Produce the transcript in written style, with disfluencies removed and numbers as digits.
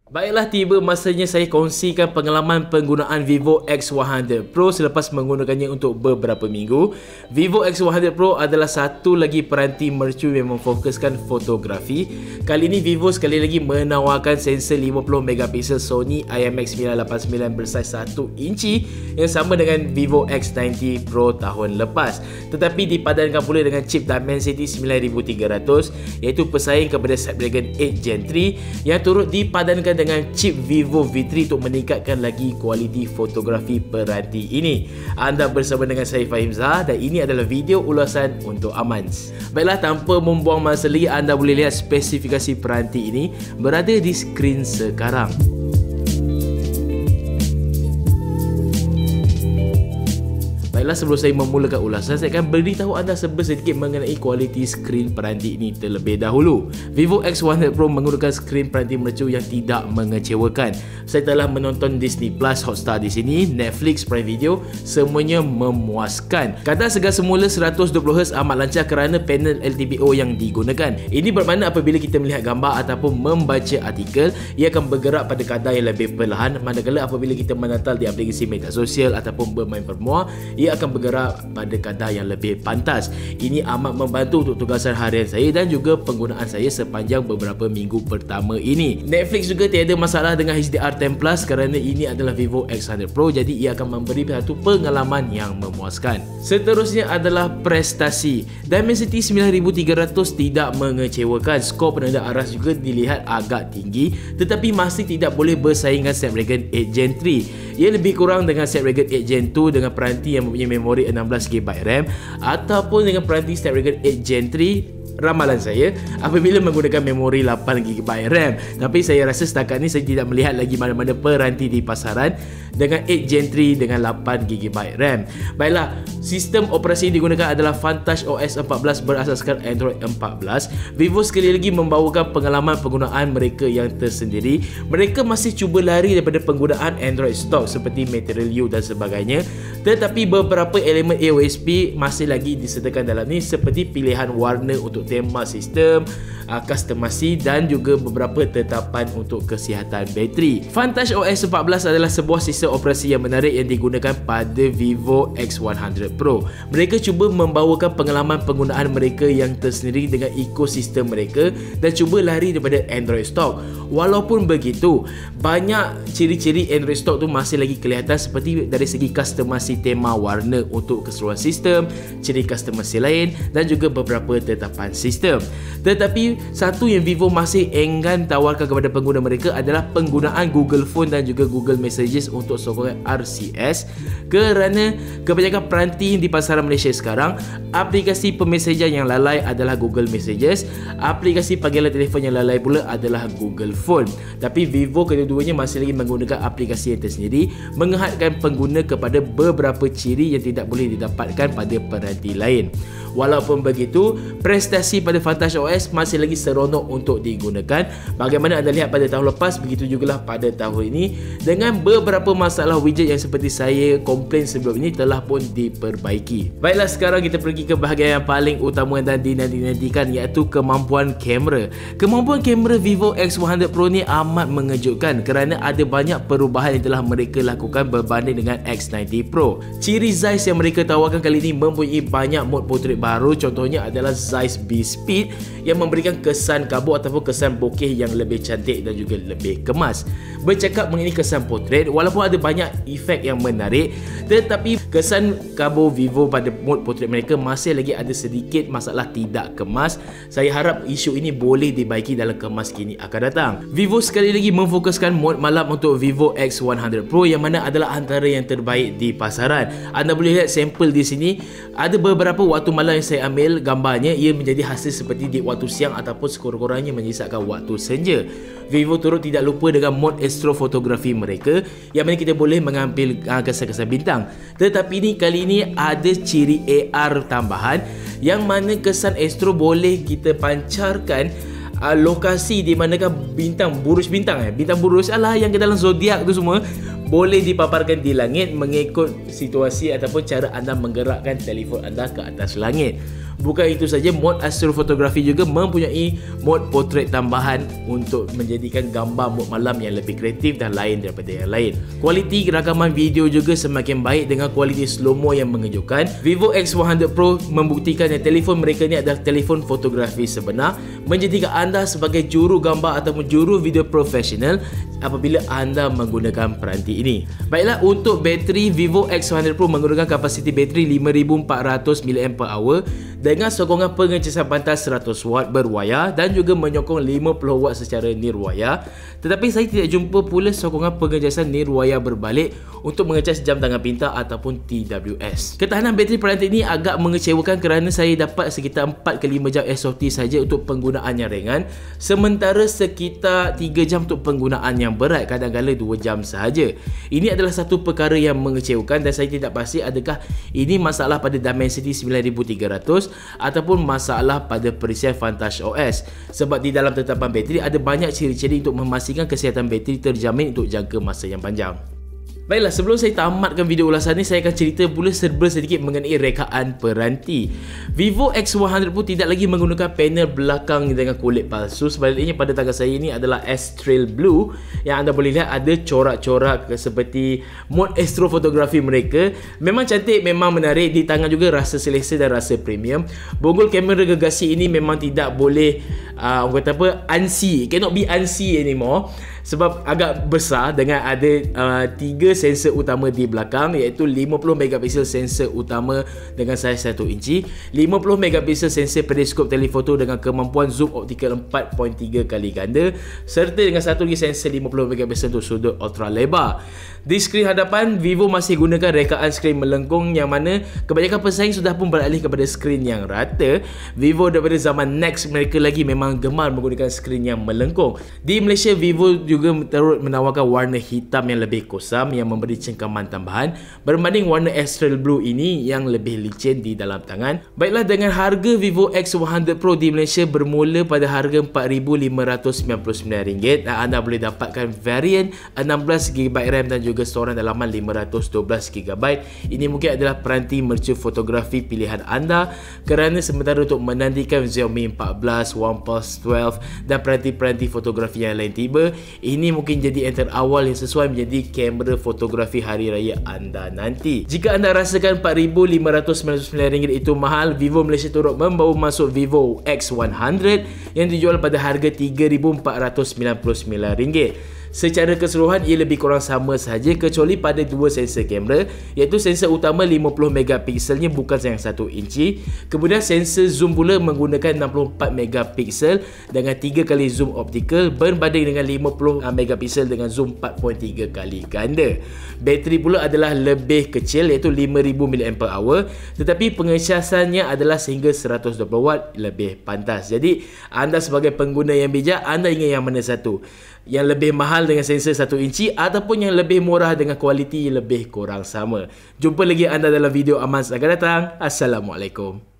Baiklah, tiba masanya saya kongsikan pengalaman penggunaan Vivo X100 Pro selepas menggunakannya untuk beberapa minggu. Vivo X100 Pro adalah satu lagi peranti mercu yang memfokuskan fotografi. Kali ini Vivo sekali lagi menawarkan sensor 50MP Sony IMX989 bersaiz 1 inci yang sama dengan Vivo X90 Pro tahun lepas, tetapi dipadankan pula dengan chip Dimensity 9300 iaitu pesaing kepada Snapdragon 8 Gen 3 yang turut dipadankan dengan chip Vivo V3 untuk meningkatkan lagi kualiti fotografi peranti ini. Anda bersama dengan saya Fahim Zah dan ini adalah video ulasan untuk Amans. Baiklah, tanpa membuang masa lagi, anda boleh lihat spesifikasi peranti ini berada di skrin sekarang. Baiklah, sebelum saya memulakan ulasan, saya akan beritahu anda sedikit mengenai kualiti skrin peranti ini terlebih dahulu. Vivo X100 Pro menggunakan skrin peranti mercu yang tidak mengecewakan. Saya telah menonton Disney Plus, Hotstar di sini, Netflix, Prime Video, semuanya memuaskan. Kadar segar semula 120Hz amat lancar kerana panel LTPO yang digunakan. Ini bermakna apabila kita melihat gambar ataupun membaca artikel, ia akan bergerak pada kadar yang lebih perlahan, manakala apabila kita menantal di aplikasi media sosial ataupun bermain permua, ia akan bergerak pada kadar yang lebih pantas. Ini amat membantu untuk tugasan harian saya dan juga penggunaan saya sepanjang beberapa minggu pertama ini. Netflix juga tiada masalah dengan HDR10 Plus kerana ini adalah Vivo X100 Pro, jadi ia akan memberi satu pengalaman yang memuaskan. Seterusnya adalah prestasi. Dimensity 9300 tidak mengecewakan. Skor penanda aras juga dilihat agak tinggi, tetapi masih tidak boleh bersaing dengan Snapdragon 8 Gen 3. Ia lebih kurang dengan Snapdragon 8 Gen 2 dengan peranti yang mempunyai memori 16GB RAM ataupun dengan peranti Snapdragon 8 Gen 3. Ramalan saya apabila menggunakan memori 8GB RAM. Tapi saya rasa setakat ni saya tidak melihat lagi mana-mana peranti di pasaran dengan 8 Gen 3 dengan 8GB RAM. Baiklah, sistem operasi yang digunakan adalah Funtouch OS 14 berasaskan Android 14. Vivo sekali lagi membawakan pengalaman penggunaan mereka yang tersendiri. Mereka masih cuba lari daripada penggunaan Android stock seperti Material U dan sebagainya, tetapi beberapa elemen AOSP masih lagi disertakan dalam ni seperti pilihan warna untuk tema sistem, customasi dan juga beberapa tetapan untuk kesihatan bateri. Funtouch OS 14 adalah sebuah sistem operasi yang menarik yang digunakan pada Vivo X100 Pro. Mereka cuba membawakan pengalaman penggunaan mereka yang tersendiri dengan ekosistem mereka dan cuba lari daripada Android stock. Walaupun begitu, banyak ciri-ciri Android stock tu masih lagi kelihatan seperti dari segi customasi tema warna untuk keseluruhan sistem, ciri customasi lain dan juga beberapa tetapan sistem. Tetapi satu yang Vivo masih enggan tawarkan kepada pengguna mereka adalah penggunaan Google Phone dan juga Google Messages untuk sokongan RCS, kerana kebanyakan peranti di pasaran Malaysia sekarang, aplikasi pemesejan yang lalai adalah Google Messages, aplikasi panggilan telefon yang lalai pula adalah Google Phone. Tapi Vivo kedua-duanya masih lagi menggunakan aplikasi yang tersendiri, menghadkan pengguna kepada beberapa ciri yang tidak boleh didapatkan pada peranti lain. Walaupun begitu, prestasi pada Funtouch OS masih lagi seronok untuk digunakan. Bagaimana anda lihat pada tahun lepas, begitu jugalah pada tahun ini, dengan beberapa masalah widget yang seperti saya komplain sebelum ini telah pun diperbaiki. Baiklah, sekarang kita pergi ke bahagian yang paling utama dan dinanti-nantikan, iaitu kemampuan kamera. Kemampuan kamera Vivo X100 Pro ni amat mengejutkan kerana ada banyak perubahan yang telah mereka lakukan berbanding dengan X90 Pro. Ciri Zeiss yang mereka tawarkan kali ini mempunyai banyak mod portrait baru. Contohnya adalah Zeiss B-Speed yang memberikan kesan kabut ataupun kesan bokeh yang lebih cantik dan juga lebih kemas. Bercakap mengenai kesan portrait, walaupun ada banyak efek yang menarik, tetapi kesan kabut Vivo pada mod portrait mereka masih lagi ada sedikit masalah tidak kemas. Saya harap isu ini boleh dibaiki dalam kemas kini akan datang. Vivo sekali lagi memfokuskan mod malam untuk Vivo X100 Pro yang mana adalah antara yang terbaik di pasaran. Anda boleh lihat sampel di sini. Ada beberapa waktu malam yang saya ambil gambarnya, ia menjadi hasil seperti di waktu siang ataupun sekurang-kurangnya menyisakan waktu senja. Vivo turut tidak lupa dengan mod astrofotografi mereka yang mana kita boleh mengambil kesan-kesan bintang. Tetapi ni kali ini ada ciri AR tambahan yang mana kesan astro boleh kita pancarkan lokasi di manakah bintang buruj bintang bintang buruj yang ke dalam zodiak tu semua boleh dipaparkan di langit mengikut situasi ataupun cara anda menggerakkan telefon anda ke atas langit. Bukan itu saja, mod astrofotografi juga mempunyai mod portrait tambahan untuk menjadikan gambar mod malam yang lebih kreatif dan lain daripada yang lain. Kualiti rakaman video juga semakin baik dengan kualiti slow-mo yang mengejutkan. Vivo X100 Pro membuktikan yang telefon mereka ni adalah telefon fotografi sebenar, menjadikan anda sebagai juru gambar ataupun juru video profesional apabila anda menggunakan peranti ini. Baiklah, untuk bateri, Vivo X100 Pro menggunakan kapasiti bateri 5400 mAh dengan sokongan pengecasan pantas 100W berwayar dan juga menyokong 50W secara nirwayar. Tetapi saya tidak jumpa pula sokongan pengecasan nirwayar berbalik untuk mengecas jam tangan pintar ataupun TWS. Ketahanan bateri peranti ini agak mengecewakan kerana saya dapat sekitar 4 ke 5 jam SOT saja untuk penggunaan yang ringan, sementara sekitar 3 jam untuk penggunaan yang berat, kadang-kadang 2 jam sahaja. Ini adalah satu perkara yang mengecewakan dan saya tidak pasti adakah ini masalah pada Dimensity 9300 ataupun masalah pada perisian Vantage OS, sebab di dalam tetapan bateri ada banyak ciri-ciri untuk memastikan kesihatan bateri terjamin untuk jangka masa yang panjang. Baiklah, sebelum saya tamatkan video ulasan ni, saya akan cerita pula serba sedikit mengenai rekaan peranti. Vivo X100 Pro tidak lagi menggunakan panel belakang dengan kulit palsu. Sebaliknya pada tangan saya ini adalah Astral Blue yang anda boleh lihat ada corak-corak seperti mod astrofotografi mereka. Memang cantik, memang menarik, di tangan juga rasa selesa dan rasa premium. Bonggol kamera gergasi ini memang tidak boleh orang kata apa, unsee, cannot be unsee anymore, sebab agak besar dengan ada 3 sensor utama di belakang, iaitu 50 megapiksel sensor utama dengan saiz 1 inci, 50 megapiksel sensor periskop telefoto dengan kemampuan zoom optikal 4.3 kali ganda, serta dengan satu lagi sensor 50 megapiksel untuk sudut ultra lebar. Di skrin hadapan, Vivo masih gunakan rekaan skrin melengkung, yang mana kebanyakan pesaing sudah pun beralih kepada skrin yang rata. Vivo daripada zaman Nex mereka lagi memang gemar menggunakan skrin yang melengkung. Di Malaysia, Vivo juga turut menawarkan warna hitam yang lebih kusam yang memberi cengkaman tambahan berbanding warna Astral Blue ini yang lebih licin di dalam tangan. Baiklah, dengan harga Vivo X100 Pro di Malaysia bermula pada harga RM4,599 dan anda boleh dapatkan varian 16GB RAM dan juga storan dalaman 512GB. Ini mungkin adalah peranti mercu fotografi pilihan anda kerana sementara untuk menantikan Xiaomi 14, OnePlus 12 dan peranti-peranti fotografi yang lain tiba, ini mungkin jadi antara awal yang sesuai menjadi kamera fotografi hari raya anda nanti. Jika anda rasakan RM4,599 itu mahal, Vivo Malaysia turut membawa masuk Vivo X100 yang dijual pada harga RM3,499. Secara keseluruhan ia lebih kurang sama sahaja kecuali pada 2 sensor kamera, iaitu sensor utama 50 megapikselnya bukan yang 1 inci. Kemudian sensor zoom pula menggunakan 64 megapiksel dengan 3 kali zoom optikal berbanding dengan 50 megapiksel dengan zoom 4.3 kali ganda. Bateri pula adalah lebih kecil, iaitu 5000 mAh, tetapi pengecasannya adalah sehingga 120W lebih pantas. Jadi anda sebagai pengguna yang bijak, anda ingin yang mana satu? Yang lebih mahal dengan sensor 1 inci ataupun yang lebih murah dengan kualiti lebih kurang sama? Jumpa lagi anda dalam video aman akan datang. Assalamualaikum.